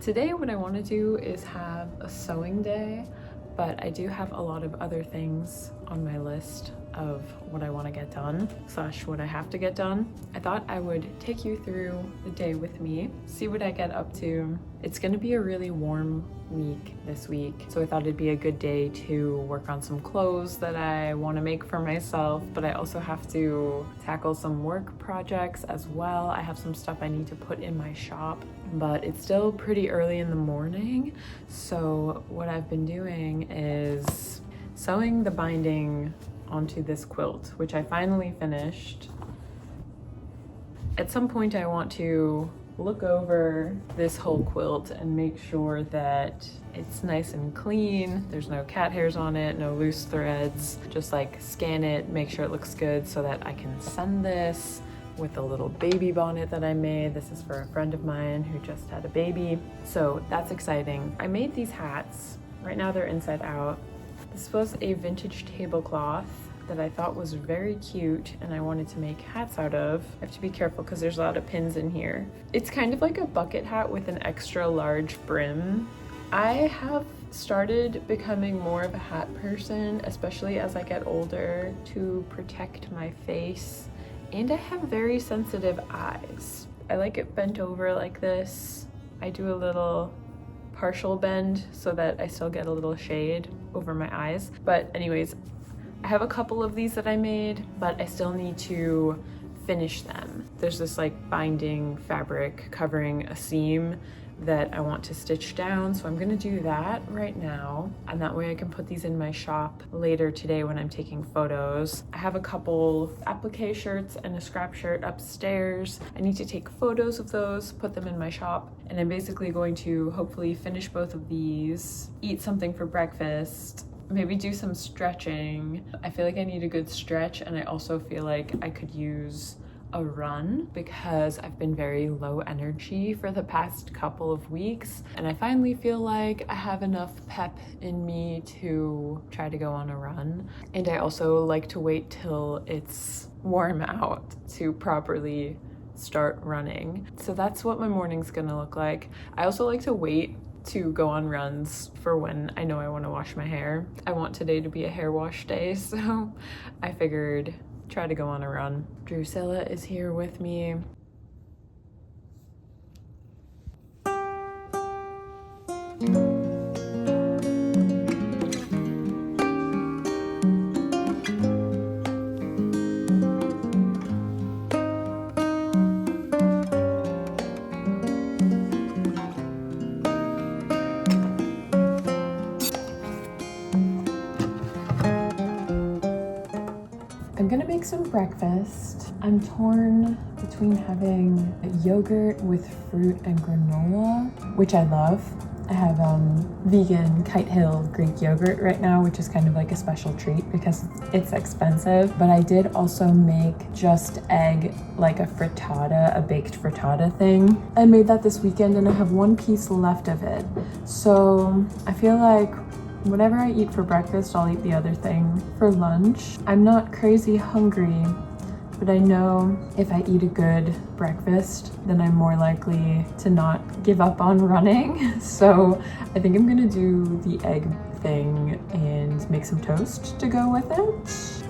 Today what I want to do is have a sewing day, but I do have a lot of other things on my list of what I want to get done / what I have to get done. I thought I would take you through the day with me, see what I get up to. It's going to be a really warm week this week, so I thought it'd be a good day to work on some clothes that I want to make for myself, but I also have to tackle some work projects as well. I have some stuff I need to put in my shop, but it's still pretty early in the morning, so what I've been doing is sewing the binding onto this quilt, which I finally finished. At some point I want to look over this whole quilt and make sure that it's nice and clean. There's no cat hairs on it, no loose threads. Just like scan it, make sure it looks good so that I can send this with a little baby bonnet that I made. This is for a friend of mine who just had a baby. So that's exciting. I made these hats. Right now they're inside out. This was a vintage tablecloth that I thought was very cute and I wanted to make hats out of. I have to be careful because there's a lot of pins in here. It's kind of like a bucket hat with an extra large brim. I have started becoming more of a hat person, especially as I get older, to protect my face. And I have very sensitive eyes. I like it bent over like this. I do a little partial bend so that I still get a little shade over my eyes. But anyways, I have a couple of these that I made, but I still need to finish them. There's this like binding fabric covering a seam that I want to stitch down, so I'm gonna do that right now, and that way I can put these in my shop later today when I'm taking photos. I have a couple applique shirts and a scrap shirt upstairs. I need to take photos of those, put them in my shop, and I'm basically going to hopefully finish both of these, eat something for breakfast, maybe do some stretching. I feel like I need a good stretch, and I also feel like I could use a run because I've been very low energy for the past couple of weeks, and I finally feel like I have enough pep in me to try to go on a run. And I also like to wait till it's warm out to properly start running. So that's what my morning's gonna look like. I also like to wait to go on runs for when I know I want to wash my hair. I want today to be a hair wash day, so I figured try to go on a run. Drusilla is here with me. I'm gonna make some breakfast. I'm torn between having yogurt with fruit and granola, which I love. I have vegan Kite Hill Greek yogurt right now, which is kind of like a special treat because it's expensive. But I did also make just egg, like a frittata, a baked frittata thing. I made that this weekend and I have one piece left of it. So I feel like whatever I eat for breakfast, I'll eat the other thing for lunch. I'm not crazy hungry, but I know if I eat a good breakfast, then I'm more likely to not give up on running. So I think I'm gonna do the egg thing and make some toast to go with it.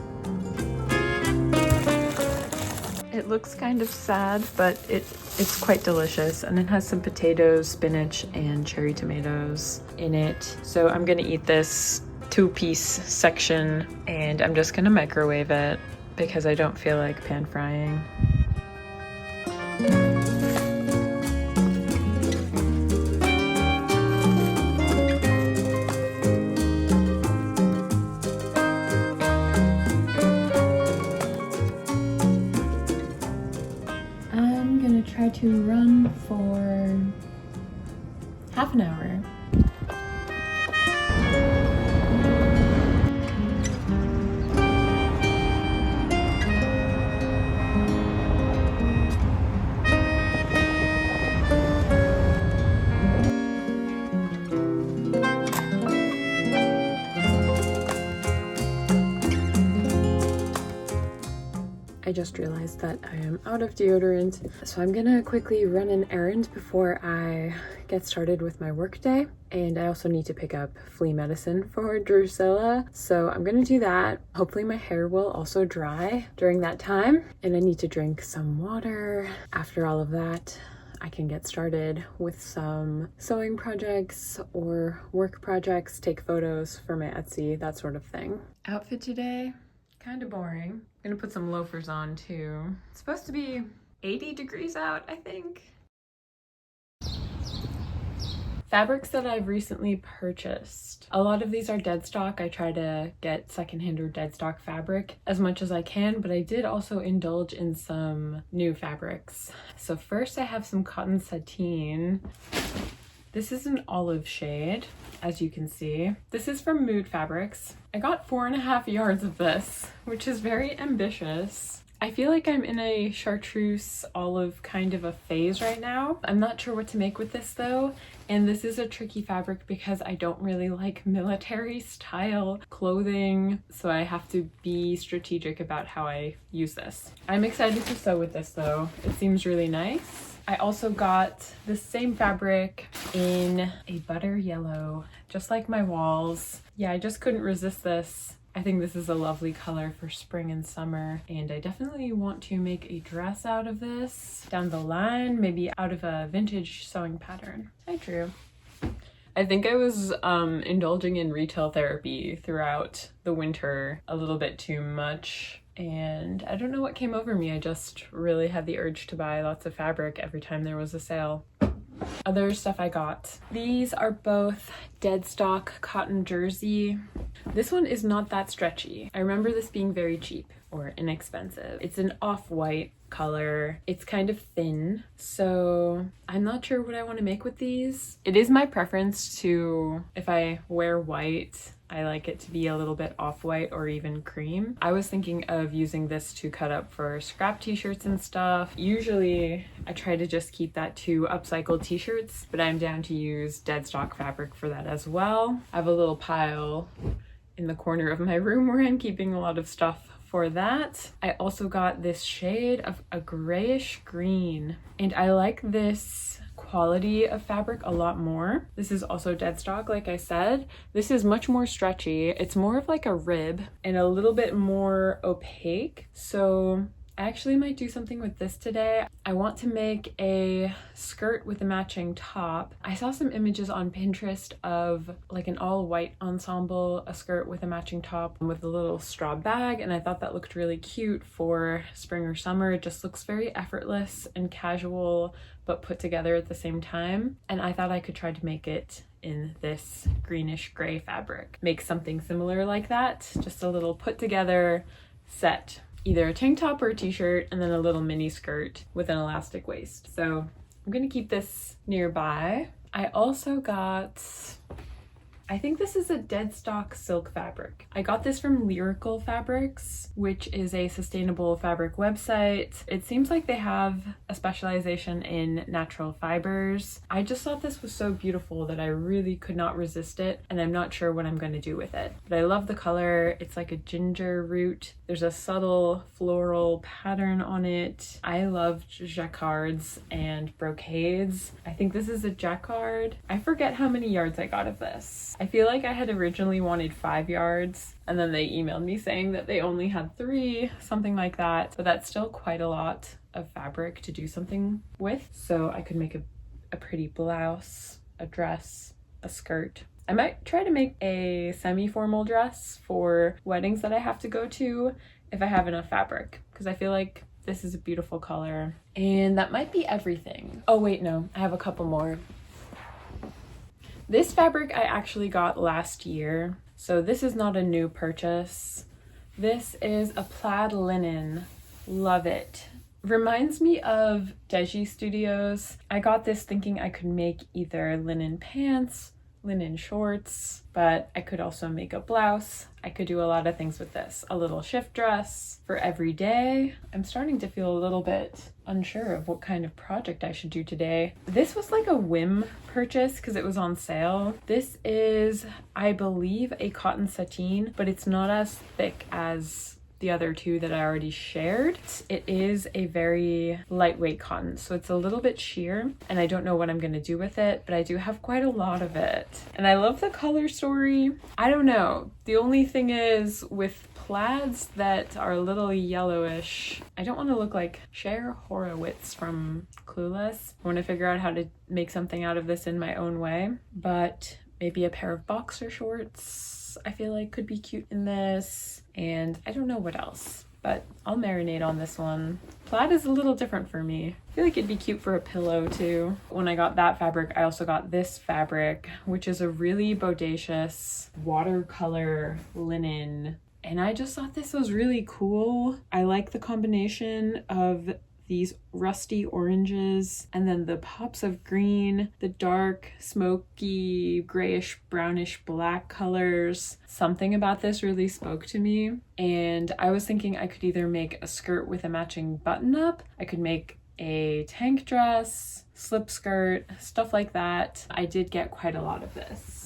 It looks kind of sad, but it's quite delicious, and it has some potatoes, spinach, and cherry tomatoes in it. So I'm gonna eat this 2-piece section, and I'm just gonna microwave it because I don't feel like pan frying. Try to run for half an hour. just realized that I am out of deodorant, so I'm gonna quickly run an errand before I get started with my work day. And I also need to pick up flea medicine for Drusilla, so I'm gonna do that. Hopefully my hair will also dry during that time, and I need to drink some water. After all of that, I can get started with some sewing projects or work projects, take photos for my Etsy, that sort of thing. Outfit today, kind of boring. I'm gonna put some loafers on too. It's supposed to be 80 degrees out, I think. Fabrics that I've recently purchased. A lot of these are dead stock. I try to get secondhand or dead stock fabric as much as I can, but I did also indulge in some new fabrics. So first I have some cotton sateen. This is an olive shade, as you can see. This is from Mood Fabrics. I got 4.5 yards of this, which is very ambitious. I feel like I'm in a chartreuse olive kind of a phase right now. I'm not sure what to make with this though, and this is a tricky fabric because I don't really like military style clothing, so I have to be strategic about how I use this. I'm excited to sew with this though. It seems really nice. I also got the same fabric in a butter yellow, just like my walls. Yeah, I just couldn't resist this. I think this is a lovely color for spring and summer, and I definitely want to make a dress out of this down the line, maybe out of a vintage sewing pattern. Hi, Drew. I think I was indulging in retail therapy throughout the winter a little bit too much, and I don't know what came over me. I just really had the urge to buy lots of fabric every time there was a sale. Other stuff I got. These are both dead stock cotton jersey. This one is not that stretchy. I remember this being very cheap or inexpensive. It's an off-white color. It's kind of thin, so I'm not sure what I want to make with these. It is my preference to, if I wear white, I like it to be a little bit off-white or even cream. I was thinking of using this to cut up for scrap t-shirts and stuff. Usually I try to just keep that to upcycled t-shirts, but I'm down to use dead stock fabric for that as well. I have a little pile in the corner of my room where I'm keeping a lot of stuff for that. I also got this shade of a grayish green, and I like this quality of fabric a lot more. This is also dead stock, like I said. This is much more stretchy. It's more of like a rib and a little bit more opaque. So I actually might do something with this today. I want to make a skirt with a matching top. I saw some images on Pinterest of like an all white ensemble, a skirt with a matching top with a little straw bag, and I thought that looked really cute for spring or summer. It just looks very effortless and casual, but put together at the same time. And I thought I could try to make it in this greenish gray fabric. Make something similar like that, just a little put together set. Either a tank top or a t-shirt, and then a little mini skirt with an elastic waist. So I'm gonna keep this nearby. I also got, I think this is a dead stock silk fabric. I got this from Lyrical Fabrics, which is a sustainable fabric website. It seems like they have a specialization in natural fibers. I just thought this was so beautiful that I really could not resist it, and I'm not sure what I'm going to do with it. But I love the color. It's like a ginger root. There's a subtle floral pattern on it. I love jacquards and brocades. I think this is a jacquard. I forget how many yards I got of this. I feel like I had originally wanted 5 yards, and then they emailed me saying that they only had 3, something like that. But that's still quite a lot of fabric to do something with. So I could make a pretty blouse, a dress, a skirt. I might try to make a semi-formal dress for weddings that I have to go to if I have enough fabric, because I feel like this is a beautiful color. And that might be everything. Oh wait, no, I have a couple more. This fabric I actually got last year, so this is not a new purchase. This is a plaid linen. Love it. Reminds me of Deji Studios. I got this thinking I could make either linen pants, linen shorts, but I could also make a blouse. I could do a lot of things with this. A little shift dress for every day. I'm starting to feel a little bit unsure of what kind of project I should do today. This was like a whim purchase because it was on sale. This is, I believe, a cotton sateen, but it's not as thick as the other two that I already shared. It is a very lightweight cotton, so it's a little bit sheer, and I don't know what I'm gonna do with it, but I do have quite a lot of it. And I love the color story. I don't know. The only thing is with plaids that are a little yellowish, I don't want to look like Cher Horowitz from Clueless. I want to figure out how to make something out of this in my own way, but maybe a pair of boxer shorts I feel like could be cute in this, and I don't know what else, but I'll marinate on this one. Plaid is a little different for me. I feel like it'd be cute for a pillow too. When I got that fabric, I also got this fabric, which is a really bodacious watercolor linen. And I just thought this was really cool. I like the combination of these rusty oranges and then the pops of green, the dark, smoky, grayish, brownish black colors. Something about this really spoke to me. And I was thinking I could either make a skirt with a matching button up, I could make a tank dress, slip skirt, stuff like that. I did get quite a lot of this.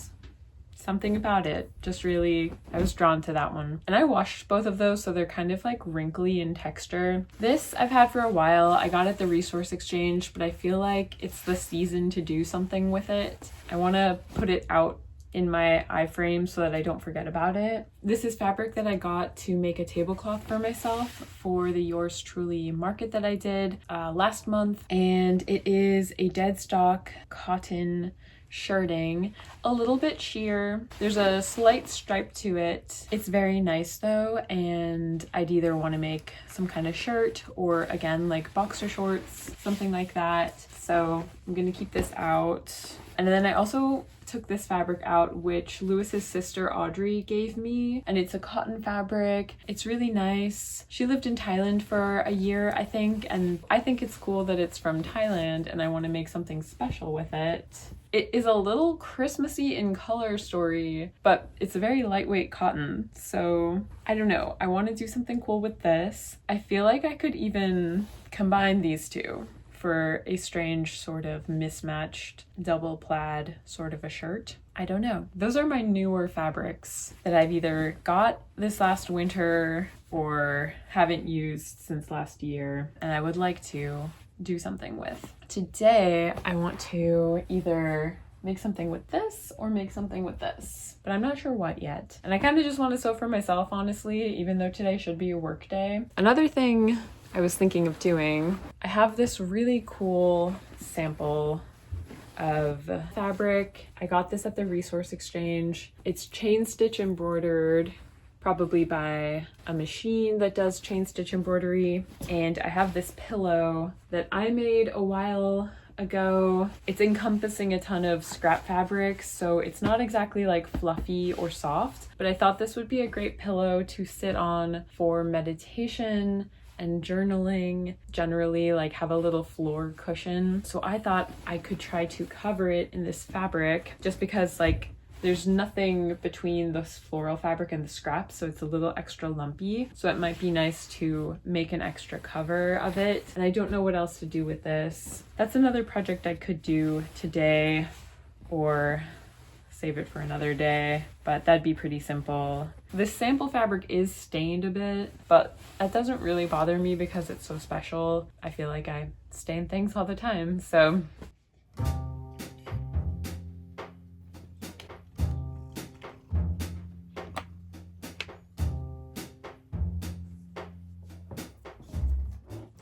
Something about it just really, I was drawn to that one. And I washed both of those, so they're kind of like wrinkly in texture. This I've had for a while. I got it at the Resource Exchange, but I feel like it's the season to do something with it. I want to put it out in my iframe so that I don't forget about it. This is fabric that I got to make a tablecloth for myself for the Yours Truly market that I did last month. And it is a dead stock cotton shirting, a little bit sheer. There's a slight stripe to it. It's very nice though, and I'd either want to make some kind of shirt or again like boxer shorts, something like that. So I'm gonna keep this out. And then I also took this fabric out, which Lewis's sister Audrey gave me, and it's a cotton fabric. It's really nice. She lived in Thailand for a year, I think, and I think it's cool that it's from Thailand, and I want to make something special with it. It is a little Christmassy in color story, but it's a very lightweight cotton, so I don't know. I want to do something cool with this. I feel like I could even combine these two for a strange sort of mismatched double plaid sort of a shirt. I don't know. Those are my newer fabrics that I've either got this last winter or haven't used since last year, and I would like to do something with. Today, I want to either make something with this or make something with this, but I'm not sure what yet. And I kind of just want to sew for myself, honestly, even though today should be a work day. Another thing I was thinking of doing, I have this really cool sample of fabric. I got this at the Resource Exchange. It's chain stitch embroidered, probably by a machine that does chain stitch embroidery. And I have this pillow that I made a while ago. It's encompassing a ton of scrap fabric, so it's not exactly like fluffy or soft, but I thought this would be a great pillow to sit on for meditation and journaling, generally like have a little floor cushion. So I thought I could try to cover it in this fabric just because like there's nothing between the floral fabric and the scraps, so it's a little extra lumpy. So it might be nice to make an extra cover of it. And I don't know what else to do with this. That's another project I could do today or save it for another day, but that'd be pretty simple. This sample fabric is stained a bit, but that doesn't really bother me because it's so special. I feel like I stain things all the time, so.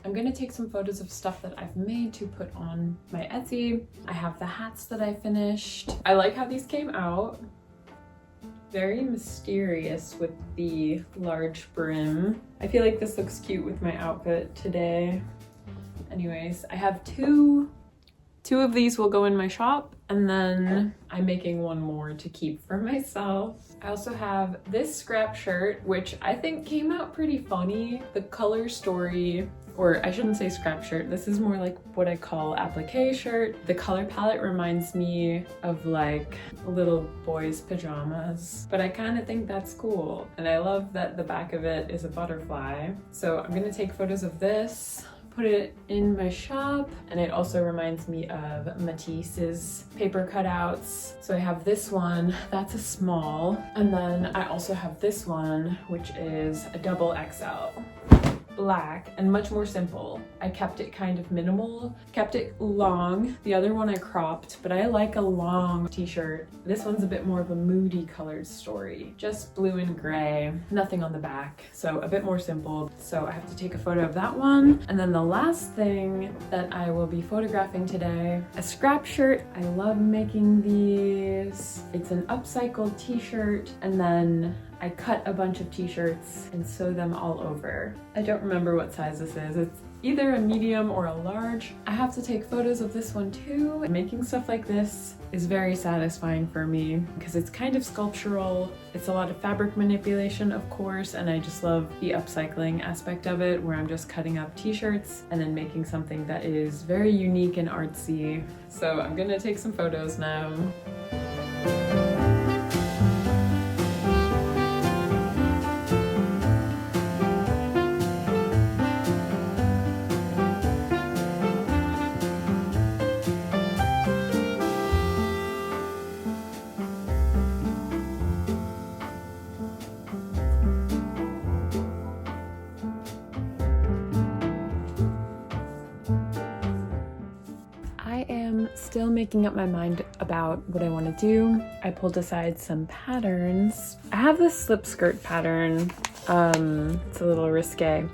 I'm gonna take some photos of stuff that I've made to put on my Etsy. I have the hats that I finished. I like how these came out. Very mysterious with the large brim. I feel like this looks cute with my outfit today. Anyways, I have two of these will go in my shop, and then I'm making one more to keep for myself. I also have this scrap shirt, which I think came out pretty funny. The color story, or I shouldn't say scrap shirt, this is more like what I call applique shirt. The color palette reminds me of like little boys' pajamas, but I kind of think that's cool. And I love that the back of it is a butterfly. So I'm gonna take photos of this, put it in my shop, and it also reminds me of Matisse's paper cutouts. So I have this one, that's a small, and then I also have this one, which is a double XL. Black and much more simple. I kept it kind of minimal, kept it long. The other one I cropped, but I like a long t-shirt. This one's a bit more of a moody colored story, just blue and gray, nothing on the back, so a bit more simple. So I have to take a photo of that one. And then the last thing that I will be photographing today, a scrap shirt. I love making these. It's an upcycled t-shirt, and then I cut a bunch of t-shirts and sew them all over. I don't remember what size this is. It's either a medium or a large. I have to take photos of this one too. Making stuff like this is very satisfying for me because it's kind of sculptural. It's a lot of fabric manipulation, of course, and I just love the upcycling aspect of it, where I'm just cutting up t-shirts and then making something that is very unique and artsy. So I'm gonna take some photos now. Still making up my mind about what I want to do. I pulled aside some patterns. I have this slip skirt pattern. It's a little risque,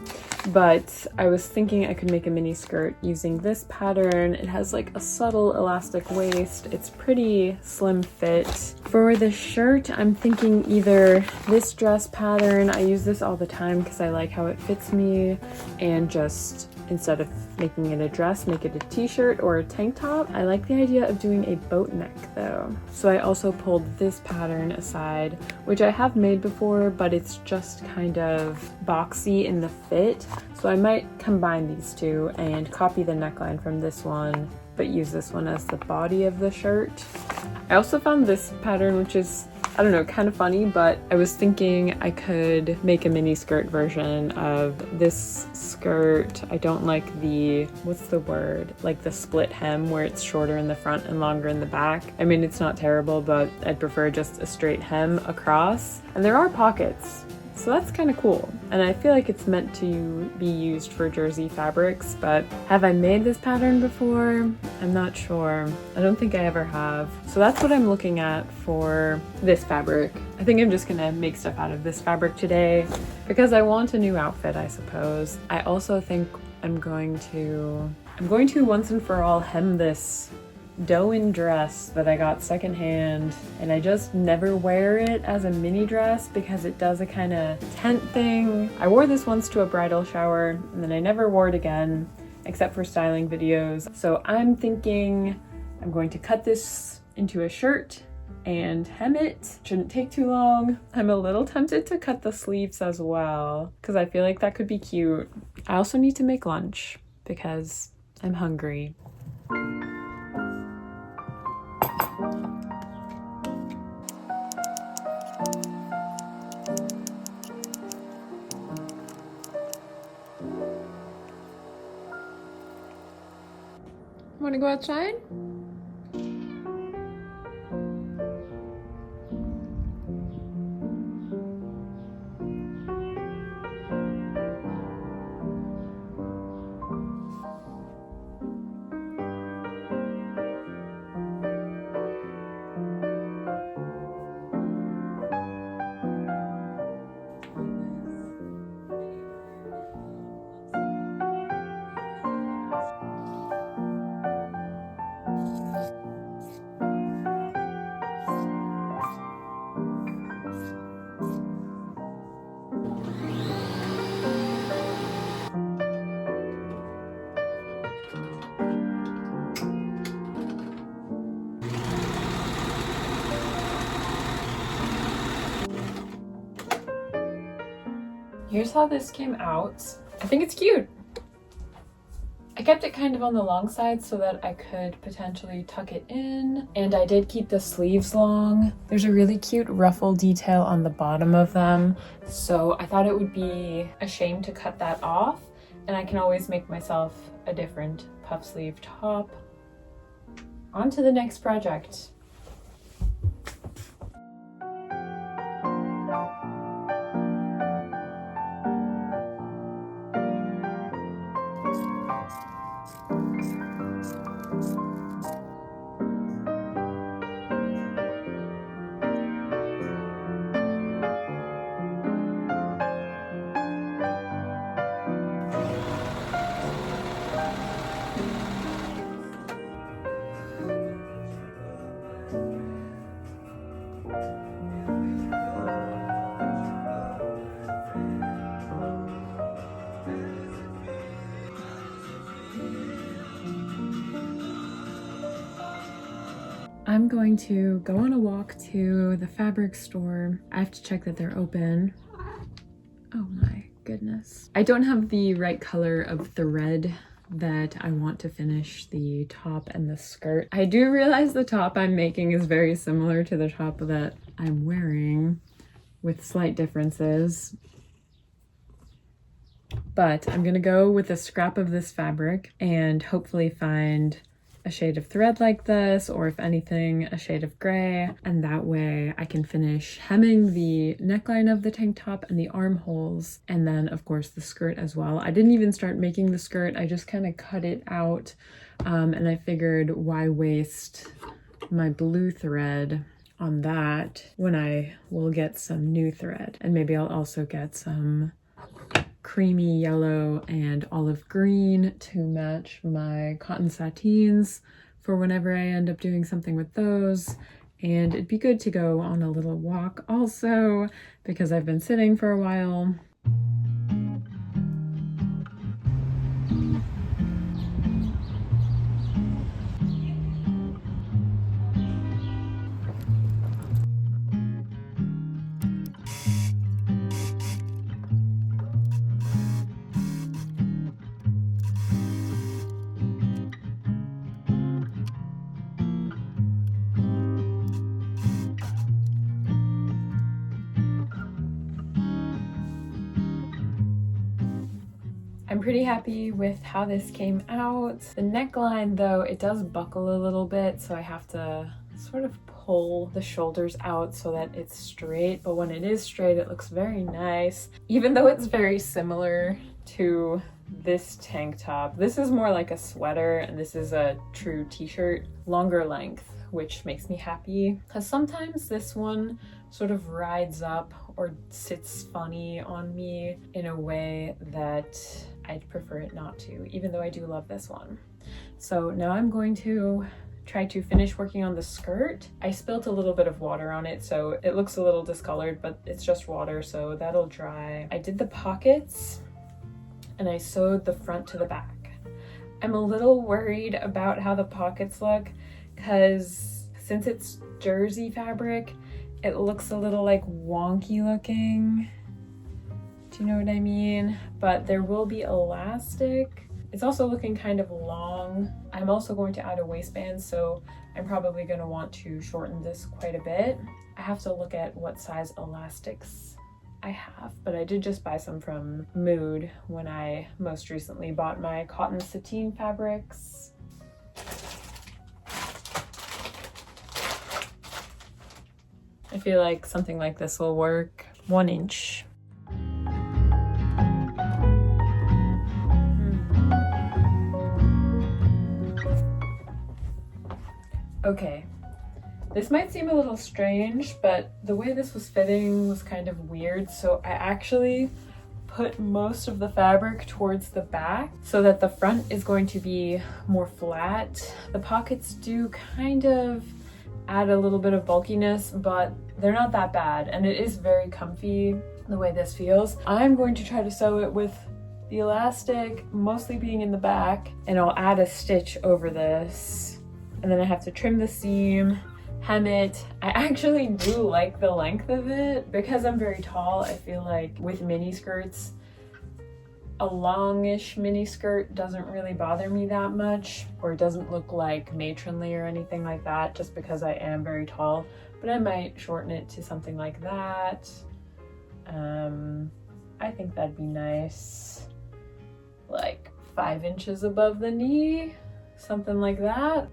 but I was thinking I could make a mini skirt using this pattern. It has like a subtle elastic waist. It's pretty slim fit. For the shirt, I'm thinking either this dress pattern. I use this all the time because I like how it fits me, and just instead of making it a dress, make it a t-shirt or a tank top. I like the idea of doing a boat neck though. So I also pulled this pattern aside, which I have made before, but it's just kind of boxy in the fit. So I might combine these two and copy the neckline from this one, but use this one as the body of the shirt. I also found this pattern, which is, I don't know, kind of funny, but I was thinking I could make a mini skirt version of this skirt. I don't like the, what's the word? Like the split hem where it's shorter in the front and longer in the back. I mean, it's not terrible, but I'd prefer just a straight hem across. And there are pockets, so that's kind of cool. And I feel like it's meant to be used for jersey fabrics, but have I made this pattern before? I'm not sure. I don't think I ever have. So that's what I'm looking at for this fabric. I think I'm just gonna make stuff out of this fabric today because I want a new outfit, I suppose. I also think I'm going to once and for all hem this doe-in dress that I got secondhand, and I just never wear it as a mini dress because it does a kind of tent thing. I wore this once to a bridal shower and then I never wore it again except for styling videos. So I'm thinking I'm going to cut this into a shirt and hem it. Shouldn't take too long. I'm a little tempted to cut the sleeves as well because I feel like that could be cute. I also need to make lunch because I'm hungry. Want to go outside? Here's how this came out. I think it's cute. I kept it kind of on the long side so that I could potentially tuck it in, and I did keep the sleeves long. There's a really cute ruffle detail on the bottom of them, so I thought it would be a shame to cut that off And I can always make myself a different puff sleeve top. On to the next project. I'm going to go on a walk to the fabric store. I have to check that they're open. Oh my goodness. I don't have the right color of thread that I want to finish the top and the skirt. I do realize the top I'm making is very similar to the top that I'm wearing, with slight differences. But I'm gonna go with a scrap of this fabric and hopefully find a shade of thread like this, or if anything, a shade of gray. And that way I can finish hemming the neckline of the tank top and the armholes. And then of course the skirt as well. I didn't even start making the skirt. I just kind of cut it out. And I figured why waste my blue thread on that when I will get some new thread. And maybe I'll also get some creamy yellow and olive green to match my cotton satins for whenever I end up doing something with those. And it'd be good to go on a little walk also because I've been sitting for a while. I'm pretty happy with how this came out. The neckline though, it does buckle a little bit, so I have to sort of pull the shoulders out so that it's straight, but when it is straight it looks very nice. Even though it's very similar to this tank top, this is more like a sweater and this is a true t-shirt, longer length, which makes me happy because sometimes this one sort of rides up or sits funny on me in a way that I'd prefer it not to, even though I do love this one. So now I'm going to try to finish working on the skirt. I spilt a little bit of water on it, so it looks a little discolored, but it's just water, so that'll dry. I did the pockets and I sewed the front to the back. I'm a little worried about how the pockets look because since it's jersey fabric, it looks a little like wonky looking. Do you know what I mean? But there will be elastic. It's also looking kind of long. I'm also going to add a waistband, so I'm probably going to want to shorten this quite a bit. I have to look at what size elastics I have, but I did just buy some from Mood when I most recently bought my cotton sateen fabrics. I feel like something like this will work. 1 inch. Okay, this might seem a little strange, but the way this was fitting was kind of weird, so I actually put most of the fabric towards the back so that the front is going to be more flat. The pockets do kind of add a little bit of bulkiness, but they're not that bad, and it is very comfy the way this feels. I'm going to try to sew it with the elastic mostly being in the back, and I'll add a stitch over this. And then I have to trim the seam, hem it. I actually do like the length of it. Because I'm very tall, I feel like with mini skirts, a longish mini skirt doesn't really bother me that much, or it doesn't look like matronly or anything like that just because I am very tall. But I might shorten it to something like that. I think that'd be nice. like 5 inches above the knee, something like that.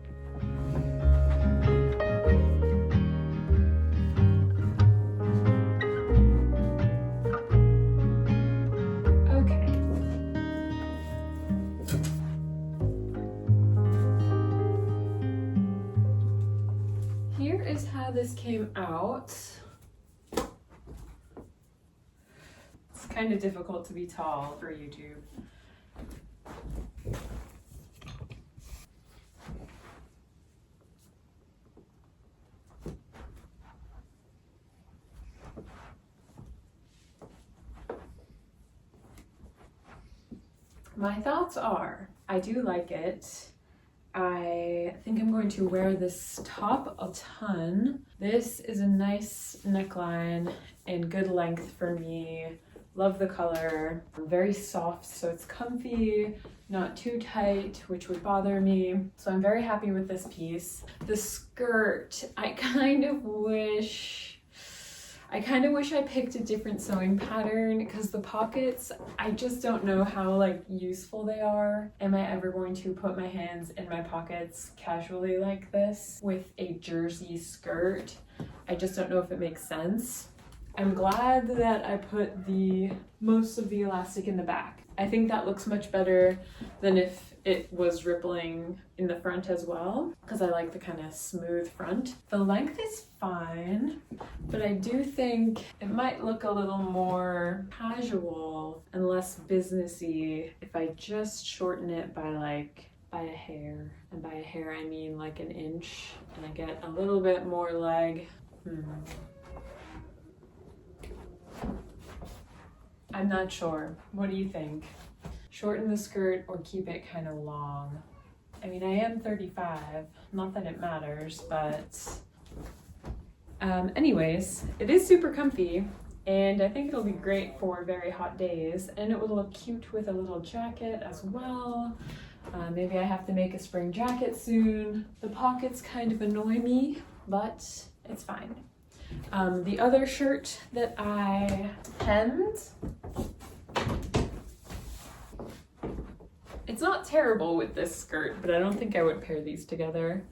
Here is how this came out. It's kind of difficult to be tall for YouTube. My thoughts are, I do like it. I think I'm going to wear this top a ton. This is a nice neckline and good length for me. Love the color. Very soft, so it's comfy, not too tight, which would bother me. So I'm very happy with this piece. The skirt, I kind of wish I picked a different sewing pattern because the pockets, I just don't know how like useful they are. Am I ever going to put my hands in my pockets casually like this with a jersey skirt? I just don't know if it makes sense. I'm glad that I put most of the elastic in the back. I think that looks much better than if it was rippling in the front as well, because I like the kind of smooth front. The length is fine, but I do think it might look a little more casual and less businessy if I just shorten it by a hair. And by a hair I mean like an inch, and I get a little bit more leg. I'm not sure. What do you think? Shorten the skirt or keep it kind of long? I mean, I am 35, not that it matters, but anyways, it is super comfy, and I think it'll be great for very hot days, and it will look cute with a little jacket as well. Maybe I have to make a spring jacket soon. The pockets kind of annoy me, but it's fine. The other shirt that I hemmed, it's not terrible with this skirt, but I don't think I would pair these together.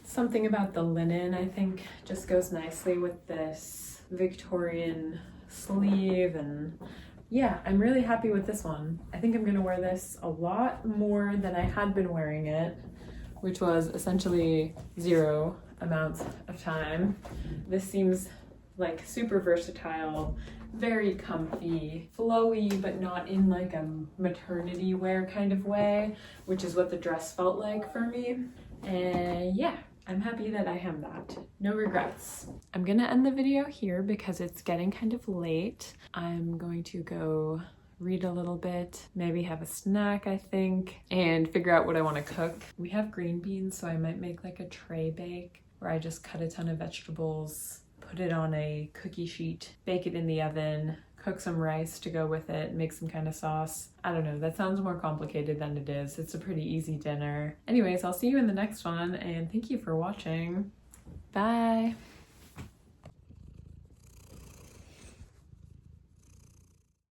Something about the linen, I think, just goes nicely with this Victorian sleeve, and yeah, I'm really happy with this one. I think I'm gonna wear this a lot more than I had been wearing it, which was essentially 0 amount of time. This seems like super versatile, very comfy, flowy, but not in like a maternity wear kind of way, which is what the dress felt like for me. And yeah, I'm happy that I hemmed that. No regrets. I'm gonna end the video here because it's getting kind of late. I'm going to go read a little bit, maybe have a snack, I think, and figure out what I want to cook. We have green beans, so I might make like a tray bake where I just cut a ton of vegetables, put it on a cookie sheet, bake it in the oven, cook some rice to go with it, make some kind of sauce. I don't know, that sounds more complicated than it is. It's a pretty easy dinner. Anyways, I'll see you in the next one, and thank you for watching. Bye!